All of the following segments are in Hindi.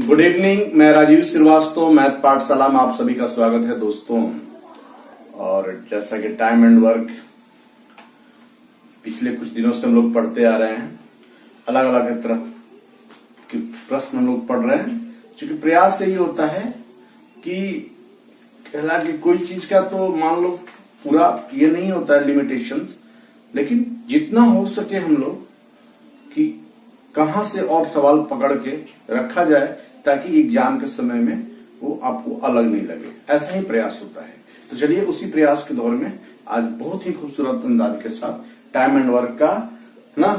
गुड इवनिंग, मैं राजीव श्रीवास्तव, मैथ पाठशाला में आप सभी का स्वागत है दोस्तों। और जैसा कि टाइम एंड वर्क पिछले कुछ दिनों से हम लोग पढ़ते आ रहे हैं, अलग अलग तरह के प्रश्न हम लोग पढ़ रहे हैं। क्योंकि प्रयास यही होता है कि कहला कि कोई चीज का तो मान लो पूरा ये नहीं होता है लिमिटेशंस, लेकिन जितना हो सके हम लोग कि कहां से और सवाल पकड़ के रखा जाए ताकि एग्जाम के समय में वो आपको अलग नहीं लगे, ऐसा ही प्रयास होता है। तो चलिए उसी प्रयास के दौर में आज बहुत ही खूबसूरत अंदाज के साथ टाइम एंड वर्क का ना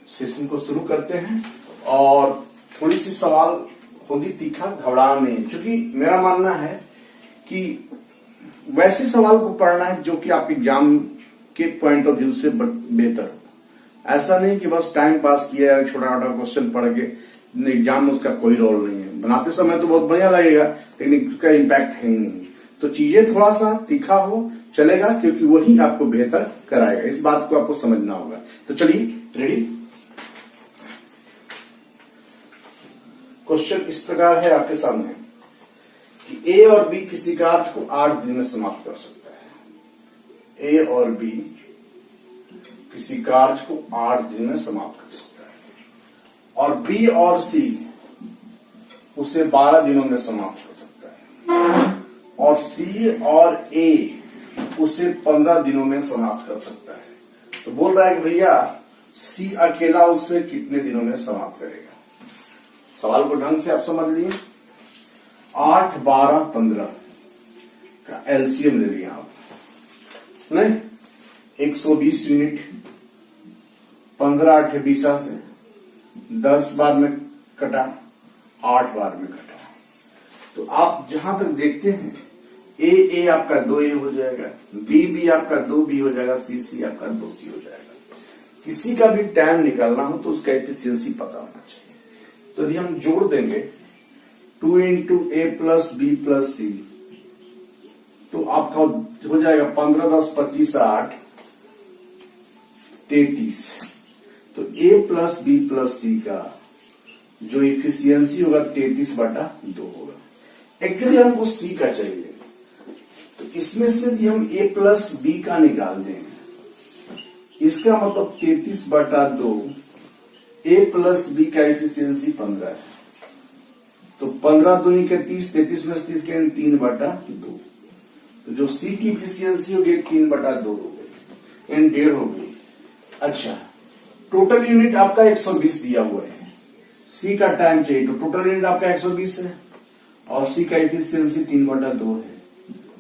सेशन को शुरू करते हैं। और थोड़ी सी सवाल होगी तीखा, घबराना नहीं, क्योंकि मेरा मानना है कि वैसे सवाल को पढ़ना है जो कि आप एग्जाम के पॉइंट ऑफ व्यू से बेहतर हो। ऐसा नहीं कि बस टाइम पास किया है, छोटा छोटा क्वेश्चन पढ़ के एग्जाम में उसका कोई रोल नहीं है। बनाते समय तो बहुत बढ़िया लगेगा लेकिन उसका इम्पैक्ट है ही नहीं। तो चीजें थोड़ा सा तीखा हो चलेगा, क्योंकि वही आपको बेहतर कराएगा। इस बात को आपको समझना होगा। तो चलिए रेडी। क्वेश्चन इस प्रकार है आपके सामने कि ए और बी किसी कार्य को 8 दिन में समाप्त कर सकता है। ए और बी किसी कार्य को 8 दिन में समाप्त कर सकता है और बी और सी उसे 12 दिनों में समाप्त कर सकता है और सी और ए उसे 15 दिनों में समाप्त कर सकता है। तो बोल रहा है कि भैया सी अकेला उसे कितने दिनों में समाप्त करेगा। सवाल को ढंग से आप समझ लिए। 8, 12, 15 का एलसीएम ले लिया आप, नहीं 120 यूनिट, 15 8 20 से 10 बार में कटा, 8 बार में कटा। तो आप जहां तक देखते हैं ए आपका 2A हो जाएगा, बी आपका 2B हो जाएगा, सी आपका 2C हो जाएगा। किसी का भी टाइम निकालना हो तो उसका एफिशिएंसी पता होना चाहिए। तो यदि हम जोड़ देंगे 2 into A plus B plus C तो आपका हो जाएगा 15 10 25 8 33। तो A प्लस बी प्लस सी का जो इफिशियंसी होगा 33/2 होगा। एक्चुअली हमको सी का चाहिए, तो इसमें से यदि हम A प्लस बी का निकाल दें, इसका मतलब 33/2, A प्लस बी का इफिशियंसी 15 है। तो 15 दूनी के 30, 33 में 30 के 3/2। तो जो सी की इफिशियंसी होगी 3/2 हो गई, एंड 1.5 हो गई। अच्छा, टोटल यूनिट आपका 120 दिया हुआ है, सी का टाइम चाहिए, तो टोटल यूनिट आपका 120 है और सी का एफिशिएंसी 3/2 है।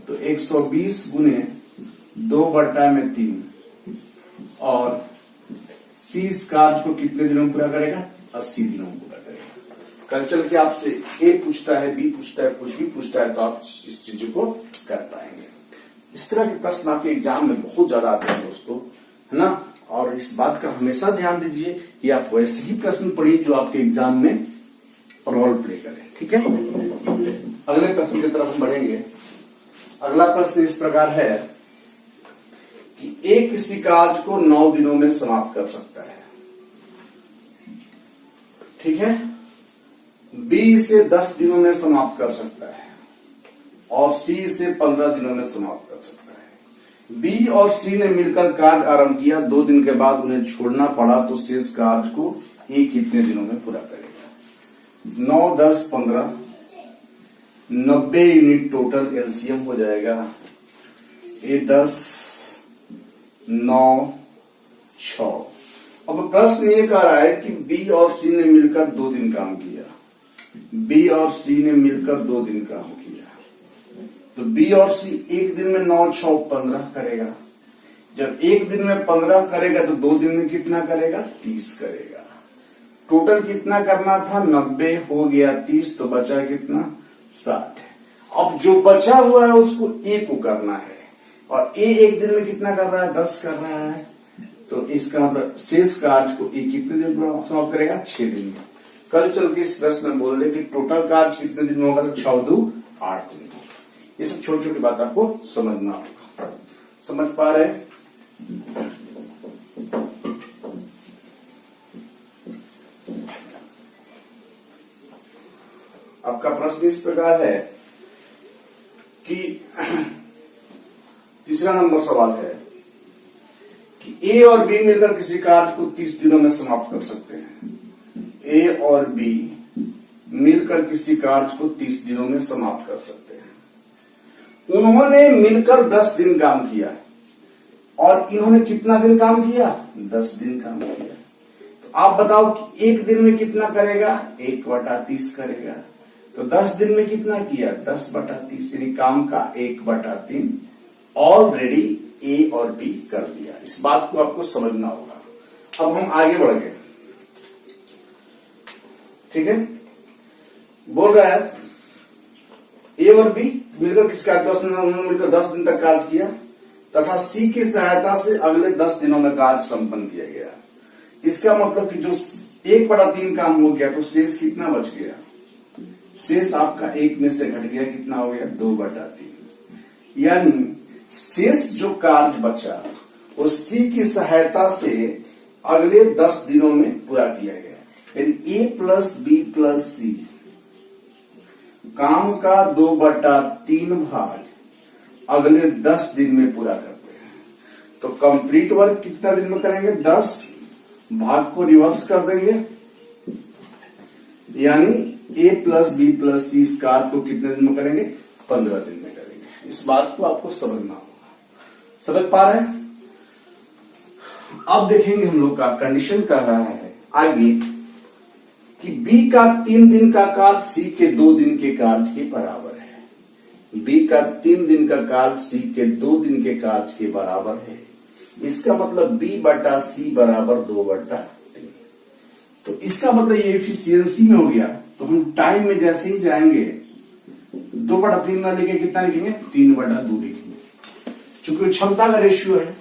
तो 120 गुने 2/3 और सी इस कार्य को कितने दिनों में पूरा करेगा? 80 दिनों में पूरा करेगा। कल चल के आपसे ए पूछता है, बी पूछता है, कुछ भी पूछता है तो आप इस चीज को कर पाएंगे। इस तरह के प्रश्न आपके एग्जाम में बहुत ज्यादा आते हैं दोस्तों, है ना। और इस बात का हमेशा ध्यान दीजिए कि आप वैसे ही प्रश्न पढ़िए जो आपके एग्जाम में रोल प्ले करें, ठीक है। अगले प्रश्न की तरफ हम बढ़ेंगे। अगला प्रश्न इस प्रकार है कि ए किसी कार्य को 9 दिनों में समाप्त कर सकता है, ठीक है। बी इसे 10 दिनों में समाप्त कर सकता है और सी इसे 15 दिनों में समाप्त कर सकता है। बी और सी ने मिलकर कार्य आरंभ किया, 2 दिन के बाद उन्हें छोड़ना पड़ा, तो शेष कार्य को ए कितने दिनों में पूरा करेगा? 9 10 15 90 यूनिट टोटल एलसीएम हो जाएगा। ए 10 9 6। अब प्रश्न ये कह रहा है कि बी और सी ने मिलकर 2 दिन काम किया, बी और सी ने मिलकर 2 दिन काम किया। तो बी और सी एक दिन में 9 6 15 करेगा। जब एक दिन में 15 करेगा तो 2 दिन में कितना करेगा? 30 करेगा। टोटल कितना करना था? 90 हो गया 30, तो बचा कितना? 60। अब जो बचा हुआ है उसको ए को करना है और ए एक दिन में कितना कर रहा है? 10 कर रहा है। तो इसका मतलब शेष कार्य को ए कितने दिन में समाप्त करेगा? 6 दिन में। कल चल के इस प्रश्न में बोल दे कि टोटल कार्य कितने दिन में होगा? तो 6 2 8 दिन। ये सब छोटी छोटी बात आपको समझना होगा। समझ पा रहे हैं? आपका प्रश्न इस प्रकार है कि तीसरा नंबर सवाल है कि ए और बी मिलकर किसी कार्य को 30 दिनों में समाप्त कर सकते हैं। ए और बी मिलकर किसी कार्य को 30 दिनों में समाप्त कर सकते हैं। उन्होंने मिलकर 10 दिन काम किया और इन्होंने कितना दिन काम किया? 10 दिन काम किया। तो आप बताओ कि एक दिन में कितना करेगा? 1/30 करेगा। तो 10 दिन में कितना किया? 10/30 यानी काम का 1/3 ऑलरेडी ए और बी कर दिया। इस बात को आपको समझना होगा। अब हम आगे बढ़ गए, ठीक है। बोल रहा है ए और बी मिलकर किस कार्य, उन्होंने मिलकर 10 दिन तक कार्य किया तथा सी की सहायता से अगले 10 दिनों में कार्य संपन्न किया गया। इसका मतलब कि जो 1/3 काम हो गया तो शेष कितना बच गया? शेष आपका 1 में से घट गया, कितना हो गया? 2/3। यानी शेष जो कार्य बचा वो सी की सहायता से अगले 10 दिनों में पूरा किया गया। यानी ए प्लस बी प्लस सी काम का 2/3 भाग अगले 10 दिन में पूरा करते हैं। तो कंप्लीट वर्क कितना दिन में करेंगे? 10 भाग को रिवर्स कर देंगे, यानी ए प्लस बी प्लस सी इस कार्य को कितने दिन में करेंगे? 15 दिन में करेंगे। इस बात को आपको समझना होगा। समझ पा रहे हैं? अब देखेंगे हम लोग का कंडीशन कर रहा है आगे कि बी का 3 दिन का कार्य सी के 2 दिन के कार्य के बराबर है। बी का 3 दिन का कार्य सी के 2 दिन के कार्य के बराबर है। इसका मतलब बी बटा सी बराबर 2/3। तो इसका मतलब ये एफिशिएंसी में हो गया। तो हम टाइम में जैसे ही जाएंगे 2/3 ना लेके कितना लिखेंगे? 3/2 लिखेंगे, चूंकि क्षमता का रेशियो है।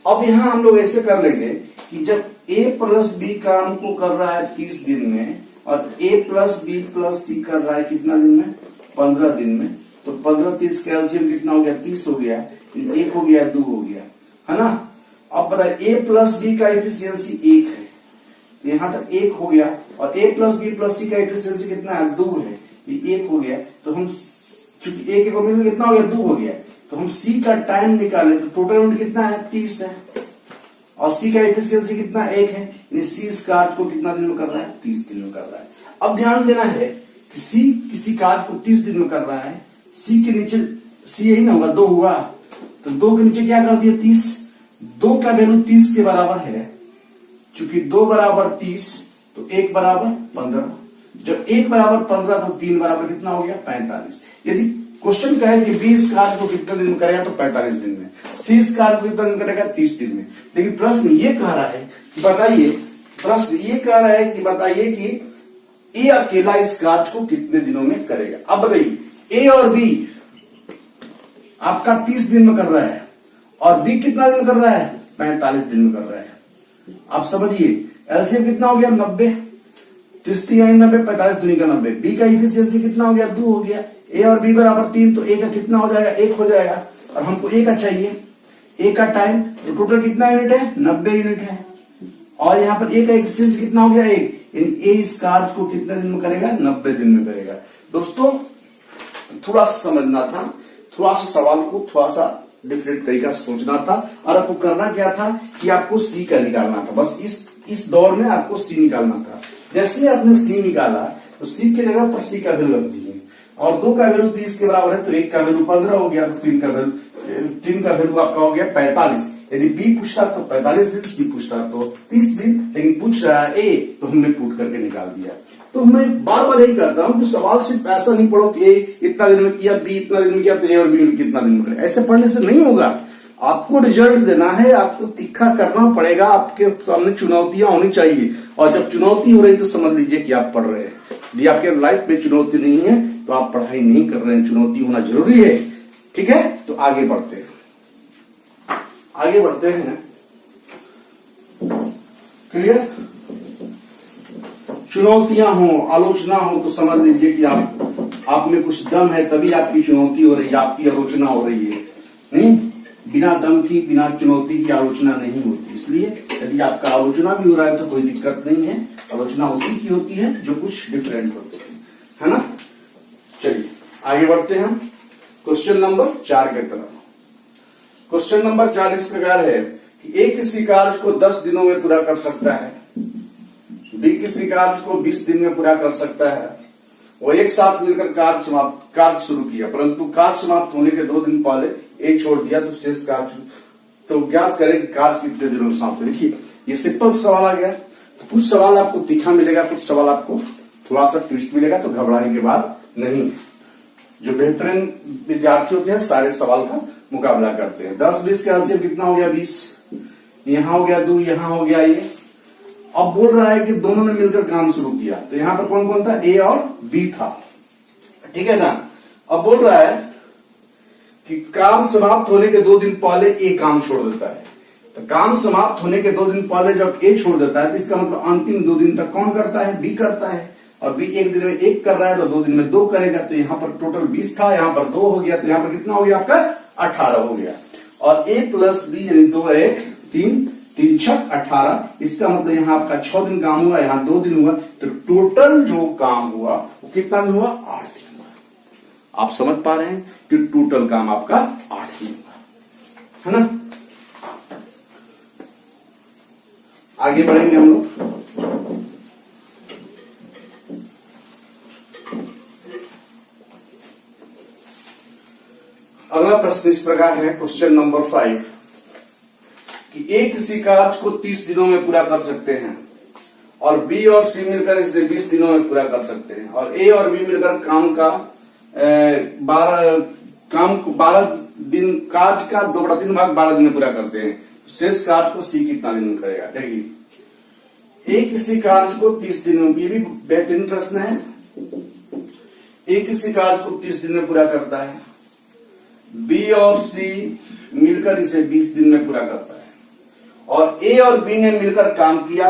अब यहां हम लोग ऐसे कर लेंगे कि जब ए प्लस बी काम को कर रहा है 30 दिन में और ए प्लस बी प्लस सी कर रहा है कितना दिन में? 15 दिन में। तो 15-30 का एलसीएम कितना हो गया? 30 हो गया। 1 हो गया, 2 हो गया, है ना। अब बताए ए प्लस बी का एफिशिएंसी 1 है, तो यहां तक 1 हो गया। और ए प्लस बी प्लस सी का एफिशिएंसी कितना है? 2 है, ये 1 हो गया। तो हम चूंकि 1 को मिलकर कितना हो गया? 2 हो गया। तो हम सी का टाइम निकाले तो टोटल यूनिट कितना है? 30 है और सी का एफिशिएंसी कितना? 1 है। यानी सी इस कार्य को कितना दिन में कर रहा है? 30 दिन में कर रहा है। अब ध्यान देना है कि सी किसी कार्य को 30 दिन में कर रहा है। सी के नीचे सी यही ना होगा, 2 हुआ, तो 2 के नीचे क्या कर दिया? 30। 2 का वैल्यू 30 के बराबर है। चूंकि 2 बराबर 30 तो 1 बराबर 15। जब 1 बराबर 15 तो 3 बराबर कितना हो गया? 45। यदि क्वेश्चन कहे कि बी इस कार्य को कितने दिन में करेगा तो 45 दिन में, सी इस कार्य को कितने दिन करेगा? 30 दिन में। लेकिन प्रश्न ये कह रहा है कि बताइए, प्रश्न ये कह रहा है कि बताइए कि ए अकेला इस कार्य को कितने दिनों में करेगा। अब बताइए ए और बी आपका 30 दिन में कर रहा है और बी कितना दिन में कर रहा है? 45 दिन में कर रहा है। आप समझिए एलसीएम कितना हो गया? 90। 30 3 90, 45 दूनी का 90। बी का इफिशियंसी कितना हो गया? 2 हो गया। ए और बी बराबर 3, तो ए का कितना हो जाएगा? 1 हो जाएगा। और हमको ए का चाहिए, ए का टाइम, तो टोटल कितना यूनिट है? 90 यूनिट है। और यहाँ पर ए का एफिशिएंसी कितना हो गया? 1। ए इस कार्य को कितने दिन में करेगा? 90 दिन में करेगा। दोस्तों थोड़ा सा समझना था, थोड़ा सा सवाल को थोड़ा सा डिफरेंट तरीका से सोचना था। और आपको करना क्या था कि आपको सी का निकालना था। बस इस दौर में आपको सी निकालना था। जैसे आपने सी निकाला तो सी की जगह पर सी का वैल्यू रख दीजिए। और 2 का वैल्यू 30 के बराबर है तो 1 का वैल्यू 15 हो गया। तो 3 का वैल्यू आपका हो गया 45। यदि बी पूछ रहा तो 45 दिन, सी पूछ रहा तो 30 दिन, लेकिन पूछ रहा है ए तो हमने पुट करके निकाल दिया। तो मैं बार बार यही करता हूं कि सवाल सिर्फ ऐसा नहीं पढ़ो कि ए इतना दिन में किया, बी इतना दिन में किया, तो ए और बी कितना दिन में करेगा। ऐसे पढ़ने से नहीं होगा। आपको रिजल्ट देना है, आपको तीखा करना पड़ेगा। आपके सामने चुनौतियां होनी चाहिए। और जब चुनौती हो रही तो समझ लीजिए कि आप पढ़ रहे हैं। यदि आपके लाइफ में चुनौती नहीं है तो आप पढ़ाई नहीं कर रहे हैं। चुनौती होना जरूरी है, ठीक है। तो आगे बढ़ते हैं, आगे बढ़ते हैं। क्लियर? चुनौतियां हो, आलोचना हो तो समझ लीजिए कि आप में कुछ दम है, तभी आपकी चुनौती हो रही है, आपकी आलोचना हो रही है। नहीं, बिना दम की, बिना चुनौती की आलोचना नहीं होती। इसलिए यदि आपका आलोचना भी हो रहा है तो कोई दिक्कत नहीं है। आलोचना उसी की होती है जो कुछ डिफरेंट होती है ना। आगे बढ़ते हैं हम क्वेश्चन नंबर 4 की तरफ। क्वेश्चन नंबर 4 इस प्रकार है कि ए किसी कार्य को 10 दिनों में पूरा कर सकता है, बी किसी कार्य को 20 दिन में पूरा कर सकता है। वो एक साथ मिलकर कार्य शुरू किया, परंतु कार्य समाप्त होने के 2 दिन पहले ए छोड़ दिया, तो शेष कार्य तो ज्ञात करें कि कार्य कितने दिनों में समाप्त हो। देखिए ये सिंपल सवाल आ गया। तो कुछ सवाल आपको तीखा मिलेगा, कुछ सवाल आपको थोड़ा सा ट्विस्ट मिलेगा, तो घबराने की बात नहीं। जो बेहतरीन विद्यार्थी होते हैं सारे सवाल का मुकाबला करते हैं। 10-20 के एलसीएम कितना हो गया 20, यहां हो गया 2, यहां हो गया ये। अब बोल रहा है कि दोनों ने मिलकर काम शुरू किया, तो यहां पर कौन कौन था, ए और बी था, ठीक है ना। अब बोल रहा है कि काम समाप्त होने के 2 दिन पहले ए काम छोड़ देता है। तो काम समाप्त होने के 2 दिन पहले जब ए छोड़ देता है तो इसका मतलब अंतिम 2 दिन तक कौन करता है, बी करता है। और बी 1 दिन में 1 कर रहा है तो 2 दिन में 2 करेगा। तो यहाँ पर टोटल 20 था, यहाँ पर 2 हो गया, तो यहाँ पर कितना हो गया आपका 18 हो गया। और ए प्लस बी यानी 2 1 3 3 6 18, इसका मतलब यहाँ आपका 6 दिन काम हुआ, यहाँ 2 दिन हुआ, तो टोटल जो काम हुआ वो कितना दिन हुआ, 8 दिन हुआ। आप समझ पा रहे हैं कि टोटल काम आपका 8 दिन हुआ, है ना। आगे बढ़ेंगे हम लोग। अगला प्रश्न इस प्रकार है, क्वेश्चन नंबर 5 कि ए किसी कार्य को 30 दिनों में पूरा कर सकते हैं और बी और सी मिलकर इसे 20 दिनों में पूरा कर सकते हैं, और ए और बी मिलकर काम का 12 दिन कार्य का 2/3 भाग 12 दिन में पूरा करते हैं। शेष कार्य को सी कितना दिन में करेगा। देखिए ए किसी कार्य को 30 दिन में, ये भी बेहतरीन प्रश्न है। ए किसी कार्य को 30 दिन में पूरा करता है, बी और सी मिलकर इसे 20 दिन में पूरा करता है, और ए और बी ने मिलकर काम किया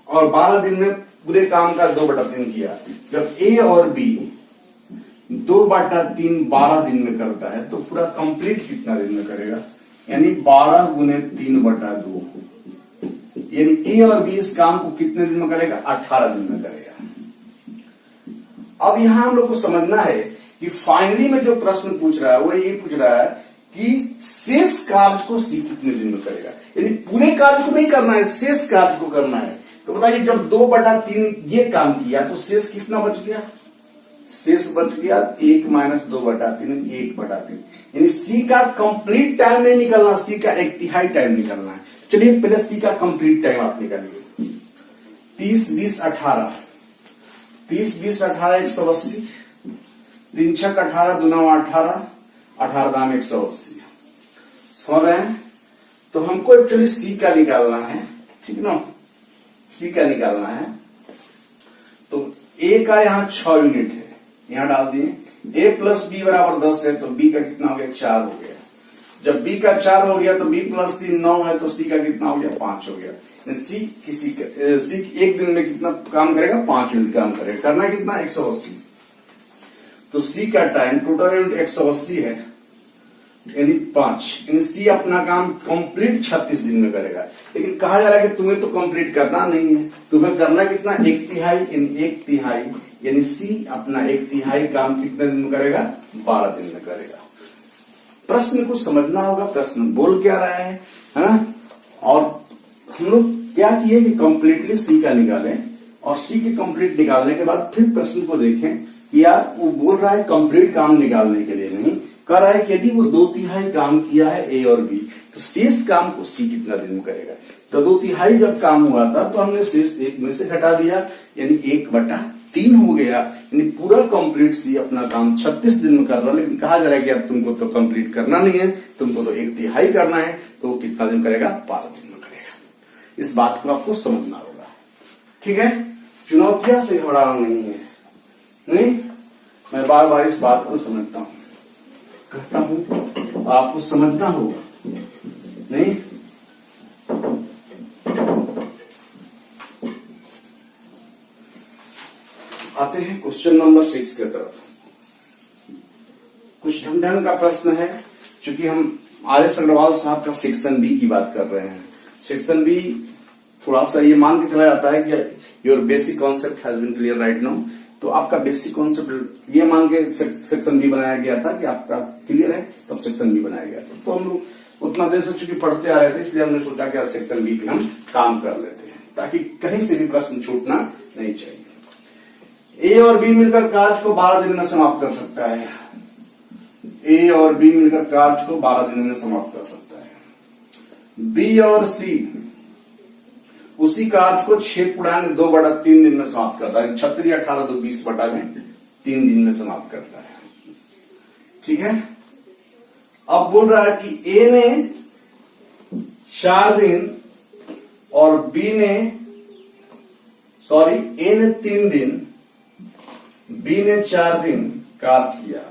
और 12 दिन में पूरे काम का 2/3 किया। जब ए और बी 2/3 12 दिन में करता है तो पूरा कंप्लीट कितना दिन में करेगा, यानी 12 गुने 3/2, यानी ए और बी इस काम को कितने दिन में करेगा, 18 दिन में करेगा। अब यहां हम लोग को समझना है कि फाइनली में जो प्रश्न पूछ रहा है वो ये पूछ रहा है कि शेष कार्य को सी कितने दिन में करेगा, यानी पूरे कार्य को नहीं करना है, शेष कार्य को करना है। तो बताइए जब 2/3 ये काम किया तो शेष कितना बच गया, शेष बच गया 1 - 2/3 1/3, यानी सी का कंप्लीट टाइम नहीं निकलना, सी का 1/3 टाइम निकलना है। चलिए पहले सी का कंप्लीट टाइम आप निकालिए। 30 20 18, 30 20 18 180, 3 6 18 2 9 18, 18 दाम 180। समझ रहे हैं। तो हमको एक्चुअली सी का निकालना है, ठीक ना, सी का निकालना है। तो ए का यहाँ 6 यूनिट है, यहां डाल दिए। ए प्लस बी बराबर 10 है, तो बी का कितना हो गया, 4 हो गया। जब बी का 4 हो गया तो बी प्लस 3 9 है, तो सी का कितना हो गया, 5 हो गया। सी 1 दिन में कितना काम करेगा, 5 यूनिट काम करेगा। करना कितना, 180। तो सी का टाइम टोटल यूनिट 180 है, यानी 5, यानी सी अपना काम कंप्लीट 36 दिन में करेगा। लेकिन कहा जा रहा है कि तुम्हें तो कंप्लीट करना नहीं है, तुम्हें करना कितना, 1/3, यानी सी अपना 1/3 काम कितने दिन में करेगा, 12 दिन में करेगा। प्रश्न को समझना होगा, प्रश्न बोल क्या रहा है ना। और हम लोग क्या किए कि कंप्लीटली सी का निकालें, और सी के कंप्लीट निकालने के बाद फिर प्रश्न को देखें। या वो बोल रहा है कंप्लीट काम निकालने के लिए नहीं, कह रहा है कि यदि वो 2/3 काम किया है ए और बी, तो शेष काम को सी कितना दिन में करेगा। तो 2/3 जब काम हुआ था तो हमने शेष 1 में से घटा दिया, यानी 1/3 हो गया। यानी पूरा कंप्लीट सी अपना काम 36 दिन में कर रहा है। लेकिन कहा जा रहा है कि अब तुमको तो कंप्लीट करना नहीं है, तुमको तो 1/3 करना है, तो वो कितना दिन करेगा, 12 दिन में करेगा। इस बात को आपको समझना होगा, ठीक है। चुनौतियां से घबराना नहीं है, नहीं, मैं बार बार इस बात को समझता हूं, कहता हूं, आपको समझना होगा, नहीं। आते हैं क्वेश्चन नंबर 6 की तरफ। कुछ ढंग का प्रश्न है, क्योंकि हम आर.एस. अग्रवाल साहब का सेक्शन बी की बात कर रहे हैं। सेक्शन बी थोड़ा सा ये मान के चला जाता है कि your basic concept has been clear right now. तो आपका बेसिक कॉन्सेप्ट ये मान के सेक्शन बी बनाया गया था कि आपका क्लियर है, तब सेक्शन बी बनाया गया था। तो हम लोग उतना देर से चूंकि पढ़ते आ रहे थे, इसलिए हमने सोचा कि आज सेक्शन बी पे हम काम कर लेते हैं, ताकि कहीं से भी प्रश्न छूटना नहीं चाहिए। ए और बी मिलकर कार्य को 12 दिन में समाप्त कर सकता है। ए और बी मिलकर कार्य को 12 दिन में समाप्त कर सकता है। बी और सी उसी कार्य को 6.2/3 दिन में समाप्त करता है। 36 18 2 20 बटा में 3 दिन में समाप्त करता है। ठीक है, अब बोल रहा है कि ए ने 4 दिन और बी ने ए ने 3 दिन, बी ने 4 दिन कार्य किया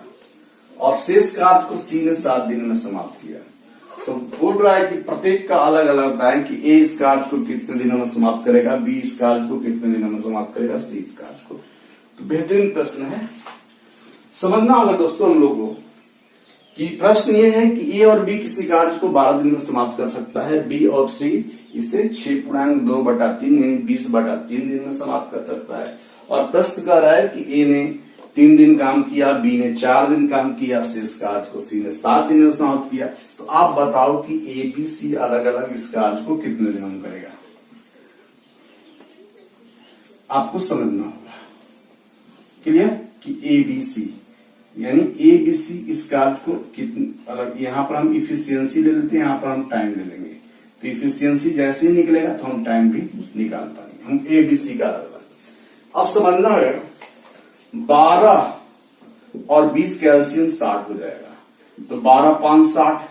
और शेष कार्य को सी ने 7 दिन में समाप्त किया। तो बोल रहा है कि प्रत्येक का अलग अलग होता है कि ए इस कार्य को कितने दिनों में समाप्त करेगा, बी इस कार्य को कितने दिनों में समाप्त करेगा, सी इस कार्य को। तो बेहतरीन प्रश्न है, समझना होगा दोस्तों हम लोग को कि प्रश्न ये है कि ए और बी किसी कार्य को 12 दिन में समाप्त कर सकता है, बी और सी इसे 6.2/3 यानी 20/3 दिन में समाप्त कर सकता है। और प्रश्न कह रहा है कि ए ने 3 दिन काम किया, बी ने 4 दिन काम किया, शेष कार्य को सी ने 7 दिन में समाप्त किया। तो आप बताओ कि ए बी सी अलग अलग इस कार्य को कितने दिनों में करेगा, आपको समझना होगा। क्लियर कि ए बी सी यानी ए बी सी इस कार्य को कितने अलग, यहां पर हम इफिशियंसी ले लेते हैं, यहां पर हम टाइम ले लेंगे। तो इफिशियंसी जैसे ही निकलेगा तो हम टाइम भी निकाल पाएंगे। हम ए बी सी का अलग अलग। अब समझना है 12 और 20 का एलसीएम 60 हो जाएगा। तो 12 5 60,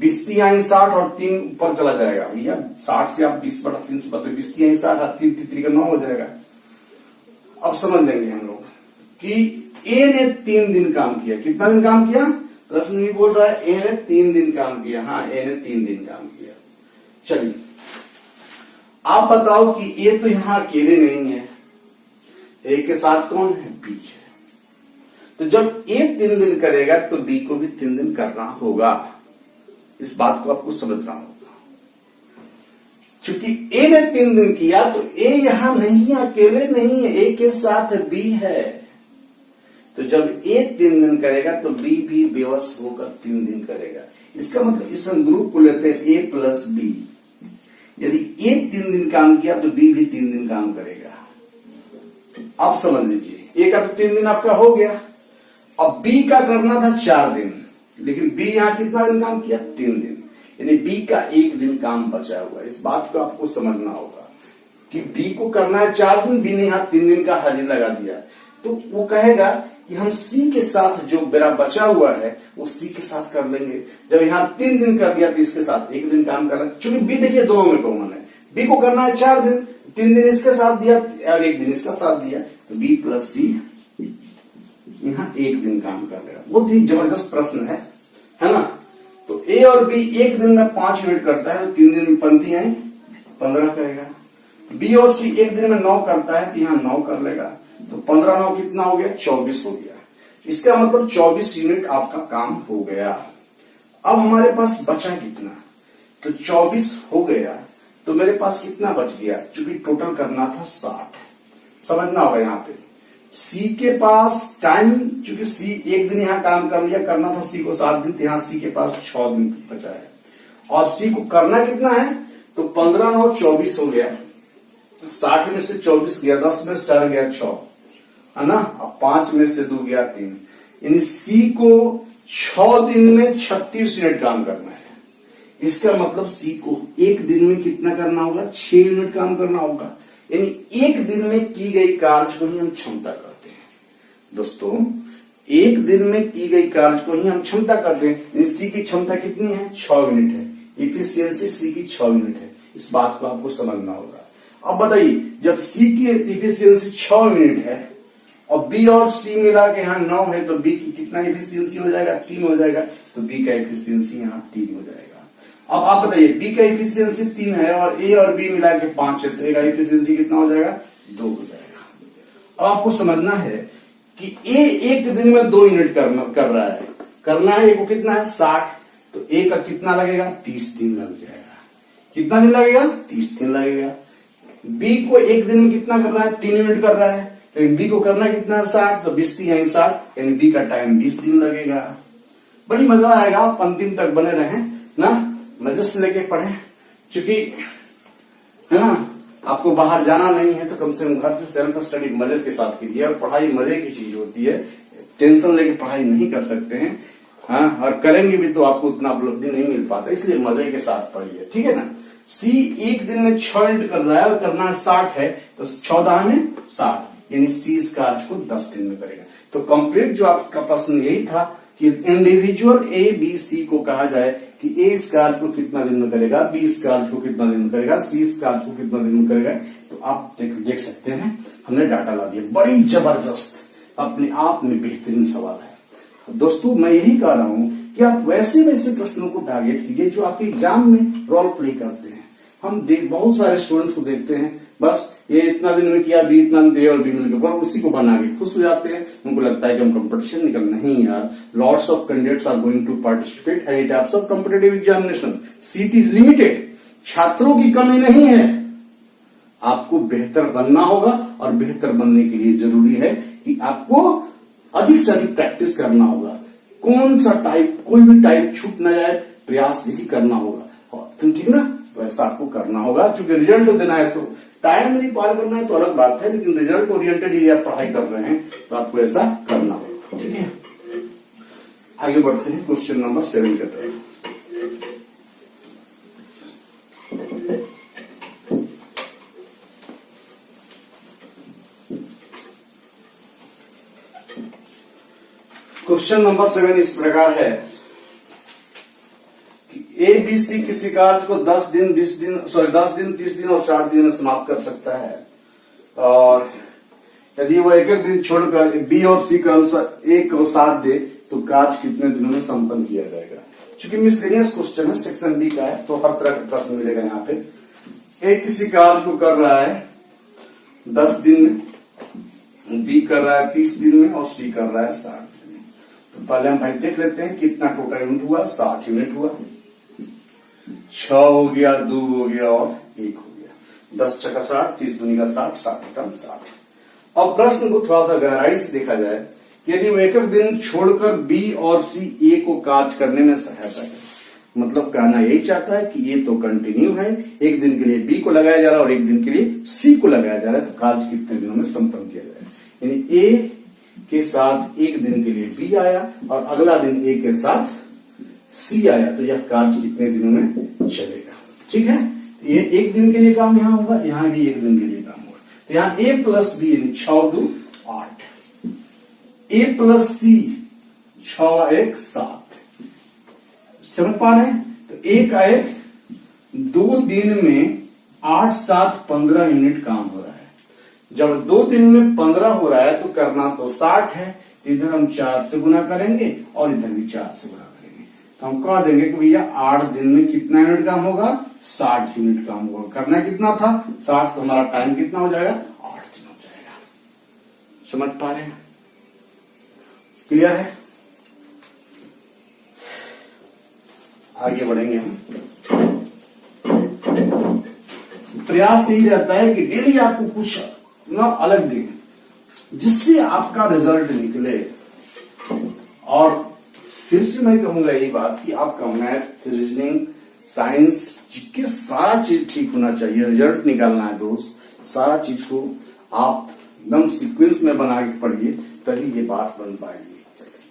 20 3 60 और 3 ऊपर चला जाएगा भैया। 60 से आप 20/3 से बता, 20 3 60 3 3 का 9 हो जाएगा। अब समझ लेंगे हम लोग कि ए ने 3 दिन काम किया। कितना दिन काम किया? प्रश्न भी बोल रहा है ए ने 3 दिन काम किया। हाँ, ए ने 3 दिन काम किया। चलिए आप बताओ कि ए तो यहां अकेले नहीं है, ए के साथ कौन है? बी है। तो जब ए 3 दिन करेगा तो बी को भी 3 दिन करना होगा। इस बात को आपको समझना होगा। क्योंकि ए ने 3 दिन किया तो ए यहां नहीं, अकेले नहीं है, ए के साथ बी है। तो जब ए 3 दिन करेगा तो बी भी बेवश होकर 3 दिन करेगा। इसका मतलब इस ग्रुप को लेते हैं ए प्लस बी। यदि ए 3 दिन काम किया तो बी भी 3 दिन काम करेगा। अब समझ लीजिए, ए का तो 3 दिन आपका हो गया। अब बी का करना था 4 दिन, लेकिन बी यहां कितना दिन काम किया? 3 दिन, यानी बी का 1 दिन काम बचा हुआ है। इस बात को आपको समझना होगा कि बी को करना है 4 दिन, बी ने यहां 3 दिन का हाजिर लगा दिया। तो वो कहेगा कि हम सी के साथ जो मेरा बचा हुआ है वो सी के साथ कर लेंगे। जब यहां 3 दिन कर दिया तो इसके साथ 1 दिन काम करना। चूंकि बी देखिए दोनों में कॉमन है, बी को करना है 4 दिन, 3 दिन इसके साथ दिया और 1 दिन इसका साथ दिया, तो बी प्लस सी यहां 1 दिन काम कर लेगा। बहुत ही जबरदस्त प्रश्न है ना। तो ए और बी 1 दिन में 5 यूनिट करता है, तो 3 दिन में पंक्ति आई 15 करेगा। बी और सी 1 दिन में 9 करता है, तो यहां 9 कर लेगा। तो 15 9 कितना हो गया? 24 हो गया। इसका मतलब 24 यूनिट आपका काम हो गया। अब हमारे पास बचा कितना? तो 24 हो गया, तो मेरे पास कितना बच गया? क्योंकि टोटल करना था 60। समझना होगा यहाँ पे सी के पास टाइम, चूंकि सी 1 दिन यहां काम कर लिया, करना था सी को 7 दिन, तो यहां सी के पास 6 दिन बचा है। और सी को करना कितना है? तो 15 9 24 हो गया। 60 में से 24 गया, 10 में से 4 गया 6, है ना। अब 5 में से 2 गया 3, यानी सी को 6 दिन में 36 यूनिट काम करना है। इसका मतलब सी को 1 दिन में कितना करना होगा? 6 यूनिट काम करना होगा। यानी 1 दिन में की गई कार्य को ही हम क्षमता कहते हैं। दोस्तों 1 दिन में की गई कार्य को ही हम क्षमता कहते हैं। यानी सी की क्षमता कितनी है? 6 यूनिट है। इफिशियंसी सी की 6 यूनिट है। इस बात को आपको समझना होगा। अब बताइए, जब सी की इफिशियंसी 6 यूनिट है और बी और सी मिला के यहाँ 9 है, तो बी की कितना इफिशियंसी हो जाएगा? 3 हो जाएगा। तो बी का इफिशियंसी यहाँ 3 हो जाएगा। अब आप बताइए, बी का इफिशियंसी 3 है और ए और बी मिला के 5 है, तो ए का इफिशियंसी कितना हो जाएगा? 2 हो जाएगा। अब आपको समझना है कि ए 1 दिन में 2 यूनिट कर रहा है। करना है ए को कितना है? 60। तो ए का कितना लगेगा? 30 दिन लग जाएगा। कितना दिन लगेगा? 30 दिन लगेगा। बी को 1 दिन में कितना कर रहा है? 3 यूनिट कर रहा है, लेकिन बी को करना कितना 60, तो 20 यही 60, यानी बी का टाइम 20 दिन लगेगा। बड़ी मजा आएगा, आप अंतिम तक बने रहें ना, मजे से लेके पढ़ें, क्योंकि है ना आपको बाहर जाना नहीं है तो कम से कम घर से सेल्फ स्टडी मजे के साथ कीजिए। और पढ़ाई मजे की चीज होती है, टेंशन लेके पढ़ाई नहीं कर सकते हैं, हाँ, और करेंगे भी तो आपको उतना उपलब्धि नहीं मिल पाता, इसलिए मजे के साथ पढ़िए, ठीक है ना। सी एक दिन में 6 यूनिट कर रहा है और करना 60 है, तो 14 में 60, यानी सी इस कार्य को 10 दिन में करेगा। तो कंप्लीट जो आपका प्रश्न यही था कि इंडिविजुअल ए बी सी को कहा जाए कि ए इस कार्य को कितना दिन में करेगा, बी इस कार्य को कितना दिन में करेगा, सी इस कार्य को कितना दिन में करेगा। तो आप देख सकते हैं हमने डाटा ला दिया, बड़ी जबरदस्त, अपने आप में बेहतरीन सवाल है। दोस्तों मैं यही कह रहा हूं कि आप वैसे वैसे प्रश्नों को टारगेट कीजिए जो आपके एग्जाम में रोल प्ले करते हैं। हम बहुत सारे स्टूडेंट्स को देखते हैं, बस ये इतना दिन में किया, बी इतना दे और बी मिल गया, उसी को बना के खुश हो जाते हैं। उनको लगता है कि हम कंपटीशन निकल, नहीं यार, lots of candidates are going to participate any types of competitive examination, seat is limited, छात्रों की कमी नहीं है। आपको बेहतर बनना होगा और बेहतर बनने के लिए जरूरी है कि आपको अधिक से अधिक प्रैक्टिस करना होगा। कौन सा टाइप, कोई भी टाइप छूट न जाए, प्रयास ही करना होगा, ठीक ना, तो ऐसा आपको करना होगा। क्योंकि रिजल्ट देना है तो टाइम नहीं पार करना है तो अलग बात है, लेकिन रिजल्ट ओरिएंटेड यदि आप पढ़ाई कर रहे हैं तो आपको ऐसा करना होगा, ठीक है। आगे बढ़ते हैं क्वेश्चन नंबर 7 की तरफ। क्वेश्चन नंबर 7 इस प्रकार है कि ए बी सी किसी कार्य को 10 दिन 30 दिन और 60 दिन में समाप्त कर सकता है, और यदि वो एक एक दिन छोड़कर बी और सी का अनुसार ए को साथ दे तो कार्य कितने दिनों में संपन्न किया जाएगा। चूंकि मिसलेनियस क्वेश्चन है, सेक्शन बी का है, तो हर तरह का प्रश्न मिलेगा यहाँ पे। ए किसी कार्य को कर रहा है 10 दिन में, बी कर रहा है 30 दिन में और सी कर रहा है 60 दिन में। तो पहले हम भाई देख लेते हैं कितना टोटल यूनिट हुआ, 60 यूनिट हुआ, 6 हो गया, 2 हो गया और 1 हो गया, 10 छक्का 60, 30 दूनी का 60, 60 कम 60। अब प्रश्न को थोड़ा सा गहराई से देखा जाए, यदि वो एक एक दिन छोड़कर बी और सी ए को कार्य करने में सहायता है, मतलब कहना यही चाहता है कि ये तो कंटिन्यू है, एक दिन के लिए बी को लगाया जा रहा है और एक दिन के लिए सी को लगाया जा रहा है, तो कार्य कितने दिनों में संपन्न किया जाएगा। यानी ए के साथ एक दिन के लिए बी आया और अगला दिन ए के साथ सी आया, तो यह कार्य कितने दिनों में चलेगा, ठीक है। ये एक दिन के लिए काम यहां होगा, यहां भी एक दिन के लिए काम होगा। तो यहां ए प्लस बी यानी 6 2 8, ए प्लस सी 6 1 7, समझ पा रहे हैं। तो एक आ एक 2 दिन में 8 7 15 यूनिट काम हो रहा है। जब 2 दिन में 15 हो रहा है तो करना तो 60 है, इधर हम 4 से गुना करेंगे और इधर भी 4 से गुना करेंगे, तो हम कह देंगे कि भैया 8 दिन में कितना यूनिट काम होगा, 60 यूनिट काम होगा। करना कितना था 60, तो हमारा टाइम कितना हो जाएगा, 8 दिन हो जाएगा। समझ पा रहे हैं, क्लियर है। आगे बढ़ेंगे हम। प्रयास यही रहता है कि डेली आपको कुछ ना अलग दें जिससे आपका रिजल्ट निकले। और फिर से मैं कहूंगा यही बात कि आपका मैथ, रीजनिंग, साइंस, जीके सारा चीज ठीक होना चाहिए। रिजल्ट निकालना है दोस्त, सारा चीज को आप एकदम सीक्वेंस में बना के पढ़िए, तभी ये बात बन पाएगी,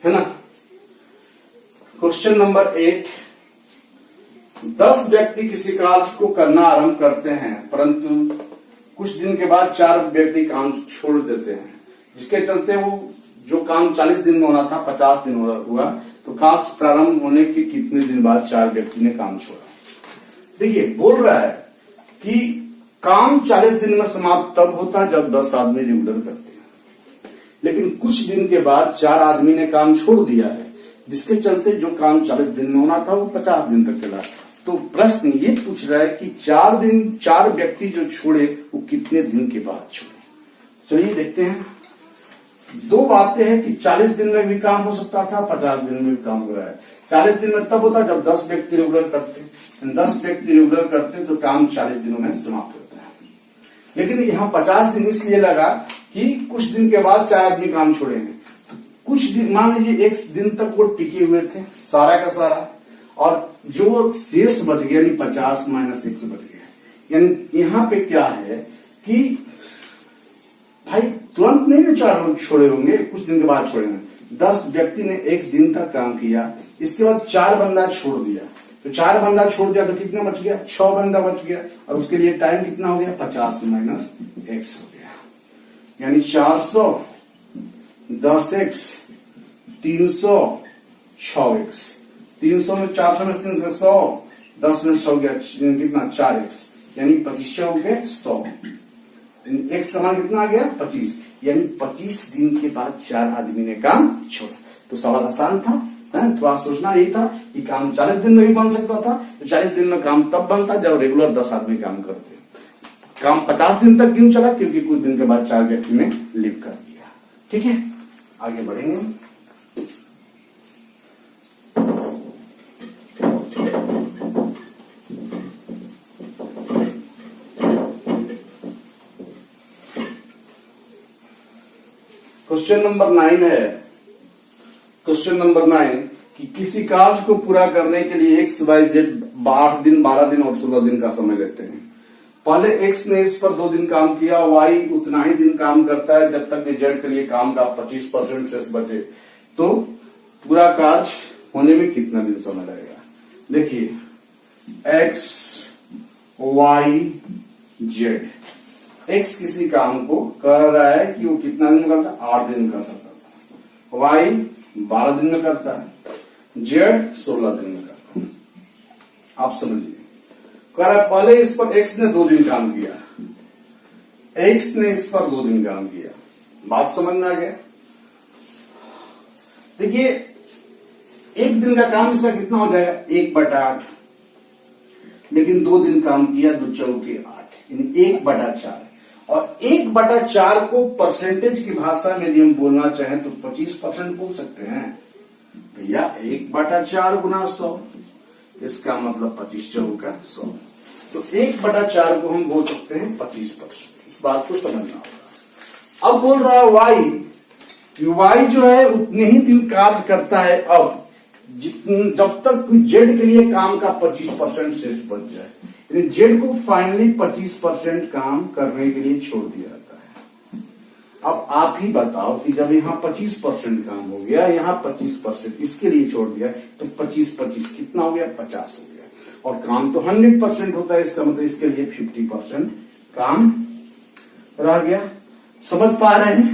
है ना। क्वेश्चन नंबर 8, 10 व्यक्ति किसी कार्य को करना आरंभ करते हैं, परंतु कुछ दिन के बाद 4 व्यक्ति काम छोड़ देते हैं, जिसके चलते वो जो काम 40 दिन में होना था 50 दिन हुआ। तो कार्य प्रारंभ होने के कितने दिन बाद 4 व्यक्ति ने काम छोड़ा। देखिए बोल रहा है कि काम 40 दिन में समाप्त तब होता है जब 10 आदमी रेगुलर करते हैं, लेकिन कुछ दिन के बाद 4 आदमी ने काम छोड़ दिया है, जिसके चलते जो काम 40 दिन में होना था वो 50 दिन तक चला। तो प्रश्न ये पूछ रहा है कि 4 व्यक्ति जो छोड़े वो कितने दिन के बाद छोड़े। चलिए देखते हैं। 2 बातें हैं कि 40 दिन में भी काम हो सकता था, 50 दिन में भी काम हो रहा है। 40 दिन में तब होता जब 10 व्यक्ति रेगुलर करते, 10 व्यक्ति रेगुलर करते तो काम 40 दिनों में समाप्त होता है। लेकिन यहाँ 50 दिन इसलिए लगा कि कुछ दिन के बाद 4 आदमी काम छोड़ेंगे। तो कुछ दिन, मान लीजिए 1 दिन तक वो टिके हुए थे सारा का सारा, और जो शेष बच गया यानी 50 - 1 बच गया। यानी यहाँ पे क्या है कि भाई तुरंत नहीं ना 4 छोड़े होंगे, कुछ दिन के बाद छोड़ेंगे। 10 व्यक्ति ने 1 दिन तक काम किया, इसके बाद 4 बंदा छोड़ दिया, तो 4 बंदा छोड़ दिया तो कितना बच गया? 6 बंदा बच गया, और उसके लिए टाइम कितना हो गया? 50 - 1 हो गया, यानी 400, 10x, 300, 6x। 300 में 400 में 300 100, 10 में 100 गया, कितना? 4x, यानी 25 हो गए 100। एक्स का मान कितना आ गया? 25, यानी 25 दिन के बाद 4 आदमी ने काम छोड़ा। तो सवाल आसान था, थोड़ा सोचना यही था कि काम 40 दिन में भी बन सकता था। तो 40 दिन में काम तब बनता जब रेगुलर 10 आदमी काम करते। काम 50 दिन तक क्यों चला? क्योंकि कुछ दिन के बाद 4 व्यक्ति ने लीव कर दिया। ठीक है, आगे बढ़ेंगे। क्वेश्चन नंबर 9 है। क्वेश्चन नंबर 9 कि किसी कार्य को पूरा करने के लिए एक्स वाई जेड 8 दिन, 12 दिन और 16 दिन का समय लेते हैं। पहले एक्स ने इस पर 2 दिन काम किया, वाई उतना ही दिन काम करता है जब तक कि जेड के लिए काम का 25% शेष बचे। तो पूरा कार्य होने में कितना दिन समय लगेगा? देखिए एक्स वाई जेड, एक्स किसी काम को कर रहा है कि वो कितना दिन में करता है? 8 दिन में कर सकता था। वाई 12 दिन में करता है, जेड 16 दिन में करता है। आप समझिए, कह रहा है पहले इस पर एक्स ने 2 दिन काम किया, एक्स ने इस पर 2 दिन काम किया। बात समझ में आ गया? देखिए 1 दिन का काम इसका कितना हो जाएगा? 1/8, लेकिन 2 दिन काम किया, 2 चौके 8, यानी 1/4। और 1/4 को परसेंटेज की भाषा में यदि हम बोलना चाहें तो 25% बोल सकते हैं भैया। 1/4 गुना 100, इसका मतलब 25 चौका 100। तो 1/4 को हम बोल सकते हैं 25%। इस बात को समझना होगा। अब बोल रहा है वाई, कि वाई जो है उतने ही दिन कार्य करता है अब जब तक जेड के लिए काम का 25% शेष बच जाए। यानी जेड को फाइनली 25% काम करने के लिए छोड़ दिया जाता है। अब आप ही बताओ कि जब यहाँ 25% काम हो गया, यहाँ 25% इसके लिए छोड़ दिया, तो 25 कितना हो गया? 50 हो गया। और काम तो 100% होता है, इसका मतलब इसके लिए 50% काम रह गया। समझ पा रहे हैं?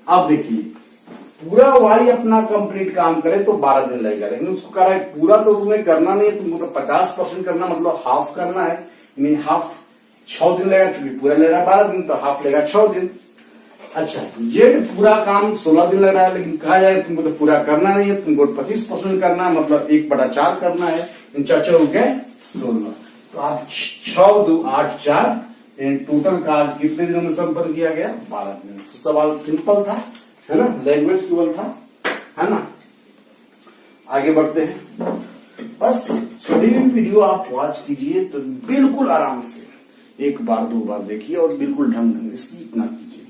अब देखिए पूरा वाई अपना कंप्लीट काम करे तो 12 दिन लगेगा, लेकिन उसको कह रहा है पूरा तो तुम्हें करना नहीं है, तुमको तो 50% करना, मतलब हाफ करना है, यानी हाफ 6 दिन लगेगा, चूंकि पूरा ले रहा है 12 दिन तो हाफ लेगा 6 दिन। अच्छा, जेड पूरा काम 16 दिन लग रहा है, लेकिन कहा जाए तुमको तो पूरा करना नहीं है, तुमको 25% करना है, मतलब 1/4 करना है, इन 4 हो गए 16। तो आप 6 2 8 4 टोटल कार्य कितने दिनों में संपन्न किया गया? 12 दिन। तो सवाल सिंपल था, है ना, लैंग्वेज केवल था, है ना। आगे बढ़ते हैं। बस कभी भी वीडियो आप वॉच कीजिए तो बिल्कुल आराम से 1 बार 2 बार देखिए और बिल्कुल ढंग स्किप ना कीजिए,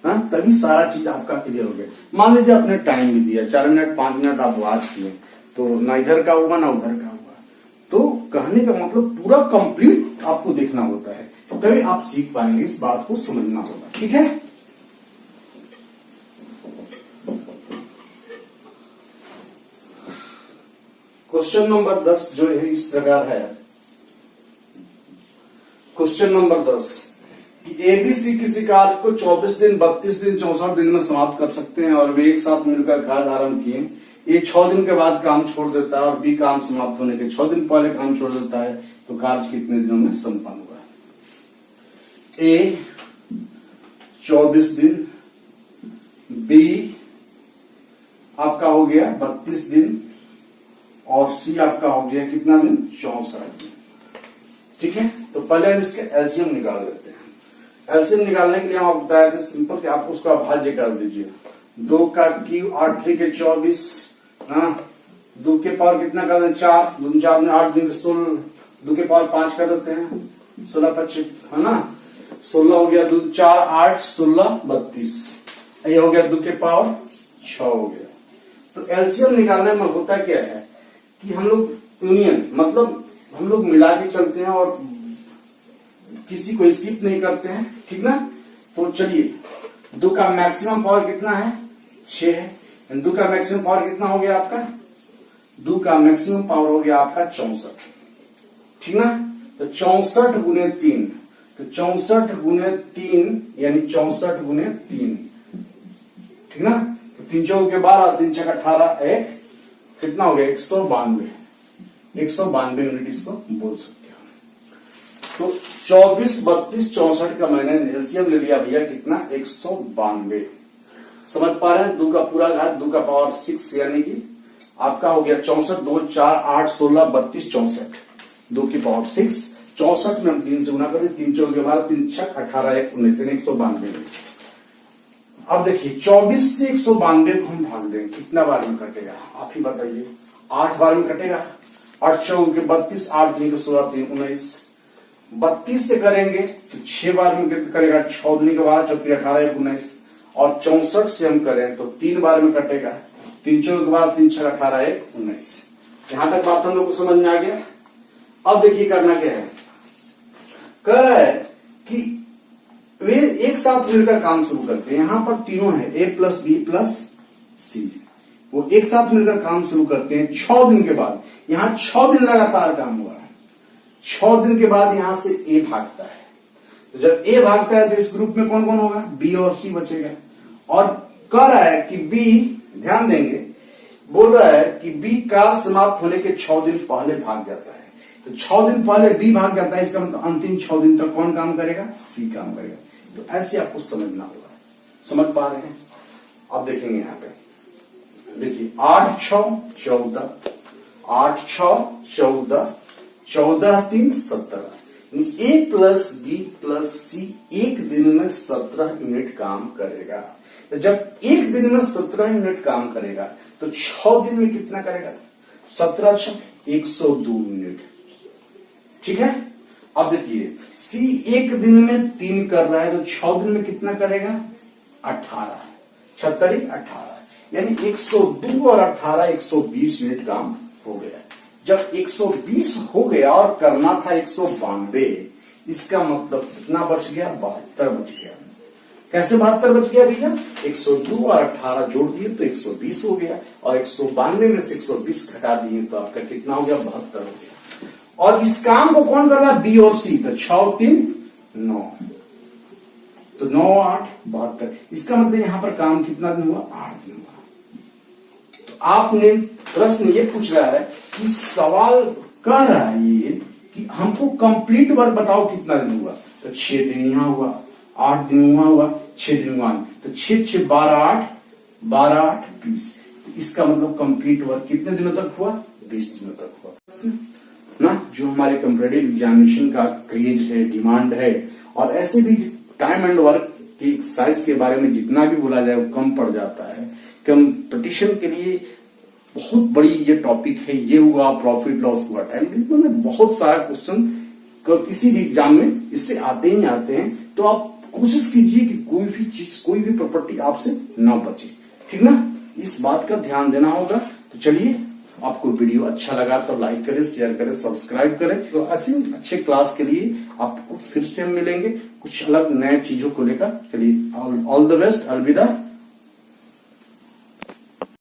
हाँ, तभी सारा चीज आपका क्लियर हो गया। मान लीजिए आपने टाइम भी दिया 4 मिनट 5 मिनट आप वॉच किए, तो ना इधर का होगा ना उधर का होगा। तो कहने का मतलब पूरा कंप्लीट आपको देखना होता है, तभी आप सीख पाएंगे। इस बात को समझना होगा, ठीक है। क्वेश्चन नंबर 10 जो है इस प्रकार है। क्वेश्चन नंबर 10 कि एबीसी किसी कार्य को 24 दिन, 32 दिन, 64 दिन में समाप्त कर सकते हैं और वे एक साथ मिलकर कार्य आरंभ किए। ए 6 दिन के बाद काम छोड़ देता है और बी काम समाप्त होने के 6 दिन पहले काम छोड़ देता है, तो कार्य कितने दिनों में संपन्न हुआ? ए 24 दिन, बी आपका हो गया 32 दिन और सी आपका हो गया कितना दिन? 64 दिन। ठीक है, तो पहले हम इसके एलसीएम निकाल लेते हैं। एलसीएम निकालने के लिए हम आपको बताया था सिंपल कि आप उसका भाज्य कर दीजिए। 2 का क्यू 8 3 के 24, हाँ, 2 के पावर कितना कर दें? 4, 2 4 में 8 दिन 16, 2 के पावर 5 कर देते हैं, 16 25, है ना। 16 हो गया, 2 4 8 16 32, ये हो गया 2 के पावर 6 हो गया। तो एलसीएम निकालने में होता क्या है कि हम लोग यूनियन मतलब हम लोग मिला के चलते हैं और किसी को स्किप नहीं करते हैं, ठीक ना। तो चलिए 2 का मैक्सिमम पावर कितना है 6 है, 2 का मैक्सिमम पावर कितना हो गया आपका, 2 का मैक्सिमम पावर हो गया आपका 64, ठीक ना। तो 64 गुने 3, तो 64 गुने 3 यानी 64 गुने 3, ठीक ना। तो 3 चौक के 12, 3 छक 18, एक कितना हो गया 192, 192 यूनिट इसको बोल सकते हो। तो 24 32 64 का मैंने एलसीएम ले लिया भैया कितना 192, समझ पा रहे हैं। 2 का पूरा घात 2 का पावर 6 यानी कि आपका हो गया 64, 2 4 8 16 32 64, 2 की पावर 6, 64 में हम 3 से गुना करें, 3 चौके 12, 3 छक 18 1 19 192। अब देखिए 24 से 192 को हम भाग दें कितना बार में कटेगा आप ही बताइए, 8 बार में कटेगा, 8 चौके 32, 8 दूनी के 16 3 19, 32 से करेंगे तो 6 बार में करेगा, 6 दूनी के 12 चौके 18 1 19, और 64 से हम करें तो 3 बार में कटेगा, 3 चौके के बाद 3 छक 18 1 19। यहां तक बात हम लोग को समझ में आ गया। अब देखिए करना क्या है, कह रहा है कि वे एक साथ मिलकर काम शुरू करते हैं, यहां पर तीनों है ए प्लस बी प्लस सी, वो एक साथ मिलकर काम शुरू करते हैं 6 दिन के बाद। यहां 6 दिन लगातार काम हुआ है, 6 दिन के बाद यहां से ए भागता है, तो जब ए भागता है तो इस ग्रुप में कौन कौन होगा, बी और सी बचेगा। और कह रहा है कि बी, ध्यान देंगे, बोल रहा है कि बी कार्य समाप्त होने के 6 दिन पहले भाग जाता है, तो 6 दिन पहले बी भाग जाता है, इसका मतलब अंतिम 6 दिन तक कौन काम करेगा, सी काम करेगा। तो ऐसे आपको समझना होगा, समझ पा रहे हैं। अब देखेंगे यहां पे, देखिए 8 6 14, 8 6 14, 14 3 17, ए प्लस बी प्लस सी एक दिन में 17 यूनिट काम करेगा। तो जब एक दिन में 17 यूनिट काम करेगा तो 6 दिन में कितना करेगा, 17 छक 102 यूनिट, ठीक है। अब देखिए सी एक दिन में 3 कर रहा है तो 6 दिन में कितना करेगा 18, 36 18, यानी 102 और 18 120 यूनिट काम हो गया। जब 120 हो गया और करना था 192, इसका मतलब कितना बच गया, 72 बच गया। कैसे 72 बच गया भैया, 102 और 18 जोड़ दिए तो 120 हो गया, और 192 में से 120 घटा दिए तो आपका कितना हो गया, 72 हो गया। और इस काम को कौन कर रहा है, बी और सी, तो 6 3 9, तो 9 8 72, इसका मतलब यहां पर काम कितना दिन हुआ, 8 दिन हुआ। तो आपने प्रश्न ये पूछ रहा है कि सवाल कह रहा है ये कि हमको कंप्लीट वर्क बताओ कितना दिन हुआ, तो 6 दिन यहां हुआ, 8 दिन हुआ 6 दिन हुआ, तो 6 6 12 8 12 8 20, इसका मतलब कंप्लीट वर्क कितने दिनों तक हुआ, 20 दिनों तक हुआ ना। जो हमारे कंपेटिटिव एग्जामिनेशन का क्रेज है, डिमांड है, और ऐसे भी टाइम एंड वर्क की एक्सरसाइज के बारे में जितना भी बोला जाए वो कम पड़ जाता है। कंपटीशन के लिए बहुत बड़ी ये टॉपिक है, ये हुआ प्रॉफिट लॉस हुआ टाइम, मतलब बहुत सारा क्वेश्चन किसी भी एग्जाम में इससे आते ही आते हैं। तो आप कोशिश कीजिए कि कोई भी चीज, कोई भी प्रॉपर्टी आपसे ना बचे, ठीक ना, इस बात का ध्यान देना होगा। तो चलिए, आपको वीडियो अच्छा लगा तो लाइक करें, शेयर करें, सब्सक्राइब करें। तो ऐसे अच्छे क्लास के लिए आपको फिर से हम मिलेंगे कुछ अलग नए चीजों को लेकर। चलिए, ऑल द बेस्ट, अलविदा।